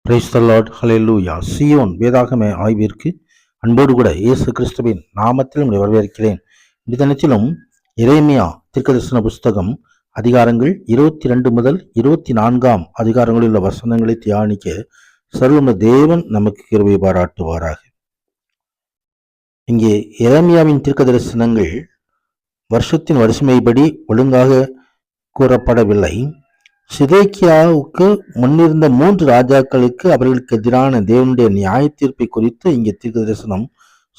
Praise the Lord, ஹல்லேலூயா. சீயோன் வேதாகம ஆய்விற்கு அன்போடு கூட இயேசு கிறிஸ்துவின் நாமத்தில் உங்களை வரவேற்கிறேன். இந்த தினத்திலும் எரேமியா தீர்க்கதரிசன புஸ்தகம் அதிகாரங்கள் 22 முதல் 24 அதிகாரங்களில் உள்ள வசனங்களை தியானிக்க சர்வ தேவன் நமக்கு கிருபை பாராட்டுவாராக. இங்கே எரேமியாவின் தீர்க்கதரிசனங்கள் வருஷத்தின் வரிசைப்படி ஒழுங்காக கூறப்படவில்லை. சிதேக்கியாவுக்கு முன்னிருந்த 3 ராஜாக்களுக்கு அவர்களுக்கு எதிரான தேவனுடைய நியாய தீர்ப்பை குறித்து இங்கே தீர்க்க தரிசனம்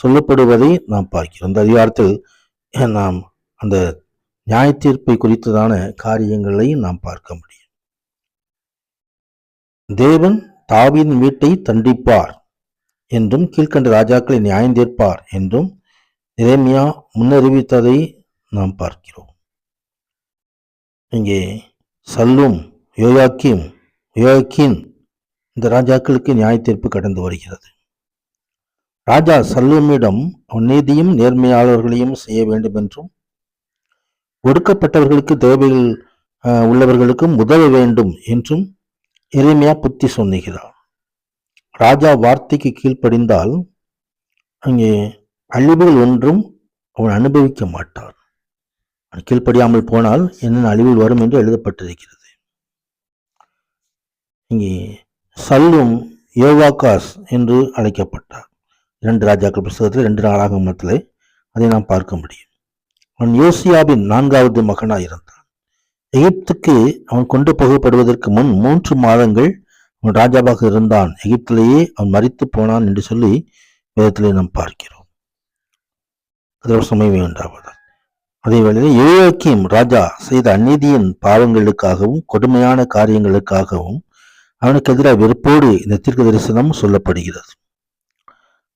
சொல்லப்படுவதை நாம் பார்க்கிறோம். இந்த அதிகாரத்தில் நாம் அந்த நியாய தீர்ப்பை குறித்ததான காரியங்களை நாம் பார்க்க முடியும். தேவன் தாவீதின் வீட்டை தண்டிப்பார் என்றும் கீழ்கண்ட ராஜாக்களை நியாயம் தீர்ப்பார் என்றும் எரேமியா முன்னறிவித்ததை நாம் பார்க்கிறோம். இங்கே சல்லூம், யோயாக்கீன் இந்த ராஜாக்களுக்கு நியாய தீர்ப்பு கடந்து வருகிறது. ராஜா சல்லூமிடம் அவன் நீதியும் நேர்மையாளர்களையும் செய்ய வேண்டும் என்றும் ஒடுக்கப்பட்டவர்களுக்கு தேவைகள் உள்ளவர்களுக்கும் உதவ வேண்டும் என்றும் எரேமியா புத்தி சொன்னுகிறார். ராஜா வார்த்தைக்கு கீழ்ப்படிந்தால் அங்கே அழிவுகள் ஒன்றும் அவன் அனுபவிக்க மாட்டார். கீழ்ப்படியாமல் போனால் என்னென்ன அழிவில் வரும் என்று எழுதப்பட்டிருக்கிறது. இங்கே சல்லூம் யோவாகாஸ் என்று அழைக்கப்பட்டார். 2 ராஜாக்கள் புஸ்தகத்தில் 2 நாளாகமத்தில் அதை நாம் பார்க்க முடியும். அவன் யோசியாவின் 4வது மகனாய் இருந்தான். எகிப்துக்கு அவன் கொண்டு போகப்படுவதற்கு முன் 3 மாதங்கள் அவன் ராஜாவாக இருந்தான். எகிப்திலேயே அவன் மரித்து போனான் என்று சொல்லி வேதத்திலே நாம் பார்க்கிறோம். சமயம் உண்டாவதா. அதே வேளையில் யோயாக்கீம் ராஜா செய்த அநீதியின் பாவங்களுக்காகவும் கொடுமையான காரியங்களுக்காகவும் அவனுக்கு எதிராக வெறுப்போடு இந்த தீர்க்க தரிசனம் சொல்லப்படுகிறது.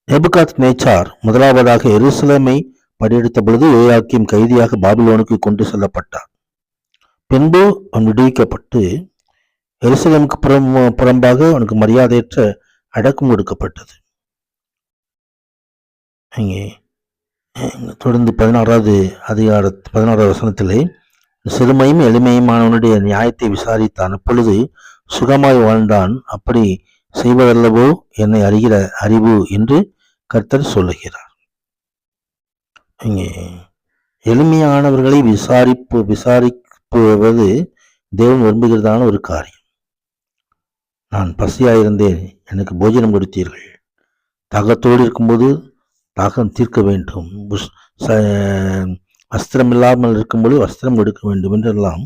நேபுகாத்நேச்சார் முதலாவதாக எருசலேமை படையெடுத்த பொழுது யோயாக்கீம் கைதியாக பாபிலோனுக்கு கொண்டு செல்லப்பட்டார். பின்பு அவன் விடுவிக்கப்பட்டு எருசலேமுக்கு புறம்பாக அவனுக்கு மரியாதையற்ற அடக்கம் கொடுக்கப்பட்டது. இங்கே தொடர்ந்து 16வது வசனத்திலே சிறுமையும் எளிமையுமானவனுடைய நியாயத்தை விசாரித்தான், அப்பொழுது சுகமாய் வாழ்ந்தான், அப்படி செய்வதல்லவோ என்னை அறிகிற அறிவு என்று கர்த்தர் சொல்லுகிறார். இங்கே எளிமையானவர்களை விசாரிப்பது தேவன் விரும்புகிறதான ஒரு காரியம். நான் பசியாயிருந்தேன், எனக்கு போஜனம் கொடுத்தீர்கள். தாகத்தோடு இருக்கும்போது தாகம் தீர்க்க வேண்டும், வஸ்திரம் இல்லாமல் இருக்கும்போது வஸ்திரம் கொடுக்க வேண்டும் என்றெல்லாம்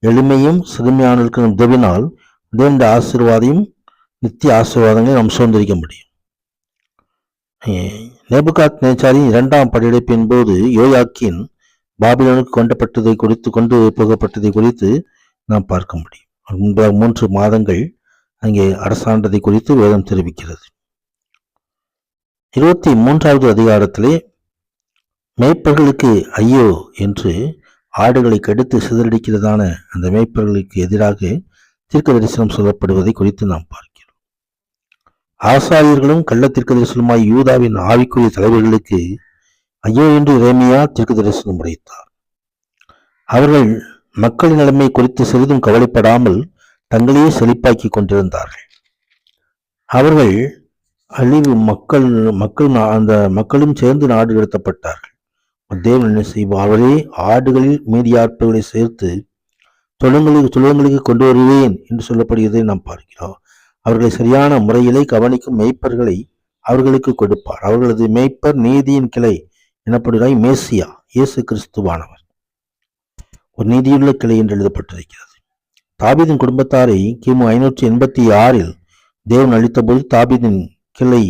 எளிமையும் சிறுமையானவர்களுக்கு உதவினால் தேவனுடைய ஆசீர்வாதையும் நித்திய ஆசீர்வாதங்களை நாம் சுதந்திரிக்க முடியும். நேபுகாத்நேச்சாரின் 2ஆம் படையெடுப்பின் போது யோயாக்கீன் பாபிலோனுக்கு கொண்டு போகப்பட்டதை குறித்து நாம் பார்க்க முடியும். முன்பாக 3 மாதங்கள் அங்கே அரசாண்டதை குறித்து வேதம் தெரிவிக்கிறது. 23வது அதிகாரத்திலே மேய்ப்பர்களுக்கு ஐயோ என்று ஆடுகளை கெடுத்து சிதறடிக்கிறதான அந்த மேய்ப்பர்களுக்கு எதிராக தீர்க்க தரிசனம் சொல்லப்படுவதை குறித்து நாம் பார்க்கிறோம். ஆசாரியர்களும் கள்ள தீர்க்க தரிசனமாய் யூதாவின் ஆவிக்குரிய தலைவர்களுக்கு ஐயோ என்று எரேமியா தீர்க்கதரிசனம் உரைத்தார். அவர்கள் மக்களின் நிலைமை குறித்து சிறிதும் கவலைப்படாமல் தங்களையே செழிப்பாக்கி கொண்டிருந்தார்கள். அவர்கள் அழிவு அந்த மக்களும் சேர்ந்து நாடு கடத்தப்பட்டார்கள். தேவன் என்ன செய்வார்? அவரே ஆடுகளில் மீதியாட்களை சேர்த்து தொழுவங்களுக்கு கொண்டு வருவேன் என்று சொல்லப்படுகிறதை நாம் பார்க்கிறோம். அவர்களை சரியான முறையிலே கவனிக்கும் மேய்ப்பர்களை அவர்களுக்கு கொடுப்பார். அவர்களது மேய்ப்பர் நீதியின் கிளை எனப்படுகிறாய் மேசியா, இயேசு கிறிஸ்துவானவர் ஒரு நீதியுள்ள கிளை என்று எழுதப்பட்டிருக்கிறது. தாவீதின் குடும்பத்தாரை கிமு 586 தேவன் அளித்த போது தாவீதின் கிளை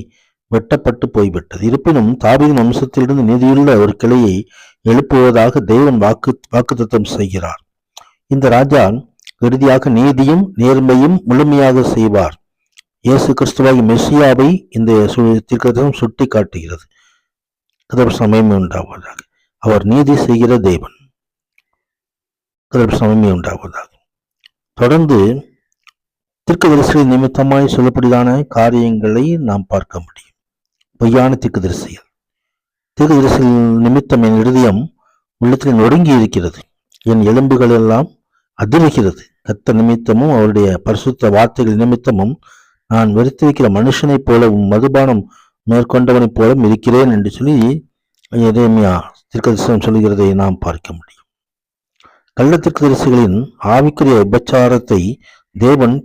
வெட்டப்பட்டு போய்விட்டது. இருப்பினும் தாவீதின் வம்சத்திலிருந்து நீதியுள்ள ஒரு கிளையை எழுப்புவதாக தேவன் வாக்குத்தத்தம் செய்கிறார். இந்த ராஜா இறுதியாக நீதியும் நேர்மையும் முழுமையாக செய்வார். இயேசு கிறிஸ்துவாகி மெசியாவை இந்த தீர்க்கதரிசனம் சுட்டி காட்டுகிறது. சமயமே உண்டாவதாக. அவர் நீதி செய்கிற தேவன். சமயமே உண்டாவதாக. தொடர்ந்து தீர்க்கதரிசிகள் நிமித்தமாய் சொல்லப்படிதான காரியங்களை நாம் பார்க்க முடியும். பொய்யான தீர்க்கதரிசிகள். தீர்க்கதரிசிகள் நிமித்தம் என் இருதயம் உள்ளத்தில் நொறுங்கி இருக்கிறது, என் எலும்புகள் எல்லாம் அதிர்கிறது. கர்த்தர் நிமித்தமும் அவருடைய பரிசுத்த வார்த்தைகள் நிமித்தமும் நான் வெறுத்திருக்கிற மனுஷனைப் போலவும் மதுபானம் மேற்கொண்டவனைப் போலும் இருக்கிறேன் என்று சொல்லி எரேமியா தீர்க்கதரிசனம் சொல்கிறதை நாம் பார்க்க முடியும். கள்ள தீர்க்கதரிசிகளின் ஆவிக்குரிய விபச்சாரத்தை தேவனை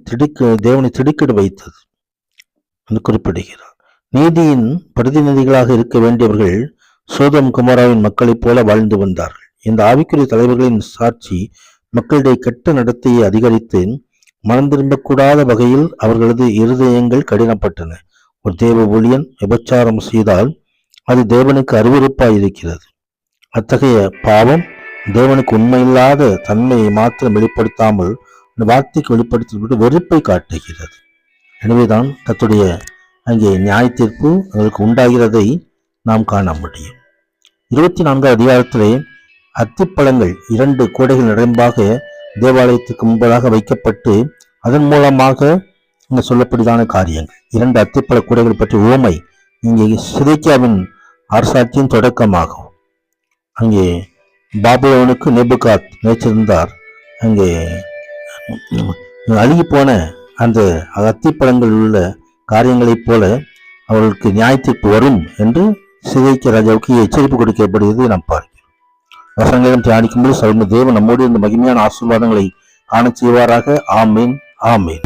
திடுக்கிட வைத்தது என்று குறிப்பிடுகிறார். நீதியின் பிரதிநிதிகளாக இருக்க வேண்டியவர்கள் சோதம் குமாராவின் மக்களைப் போல வாழ்ந்து வந்தார்கள். இந்த ஆவிக்குரிய தலைவர்களின் சாட்சி மக்களுடைய கெட்ட நடத்தையை அதிகரித்து மனம் திரும்பக்கூடாத வகையில் அவர்களது இருதயங்கள் கடினப்பட்டன. ஒரு தேவ ஊழியன் விபச்சாரம் செய்தால் அது தேவனுக்கு அருவருப்பாய் இருக்கிறது. அத்தகைய பாவம் தேவனுக்கு உண்மையில்லாத தன்மையை மாத்திரம் வெளிப்படுத்தாமல் இந்த வார்த்தைக்கு வெளிப்படுத்தி வெறுப்பை காட்டுகிறது. எனவேதான் கர்த்தருடைய அங்கே நியாய தீர்ப்பு அவர்களுக்கு உண்டாகிறதை நாம் காண முடியும். 24வது அதிகாரத்திலே அத்திப்பழங்கள் 2 கூடைகள் நிரம்பாக தேவாலயத்துக்கு முன்பதாக வைக்கப்பட்டு அதன் மூலமாக இங்கு சொல்லப்படிதான காரியங்கள். 2 அத்திப்பழ கூடைகள் பற்றி உவமை இங்கே சிதேக்கியாவின் அரசாட்சியின் தொடக்கமாகும். அங்கே பாபிலோனுக்கு நேபுகாத் நினைச்சிருந்தார். அங்கே அழுகி போன அந்த அத்திப்பழங்கள் உள்ள காரியங்களைப் போல அவர்களுக்கு நியாய தீர்ப்பு வரும் என்று சிதேக்கியா ராஜாவுக்கு எச்சரிப்பு கொடுக்கப்படுவதை நாம் பார்க்கிறோம். வசனங்களும் தியானிக்கும்போது சர்வ தேவன் நம்மோடு இந்த மகிமையான ஆசீர்வாதங்களை காண செய்வாராக. ஆமீன், ஆமீன்.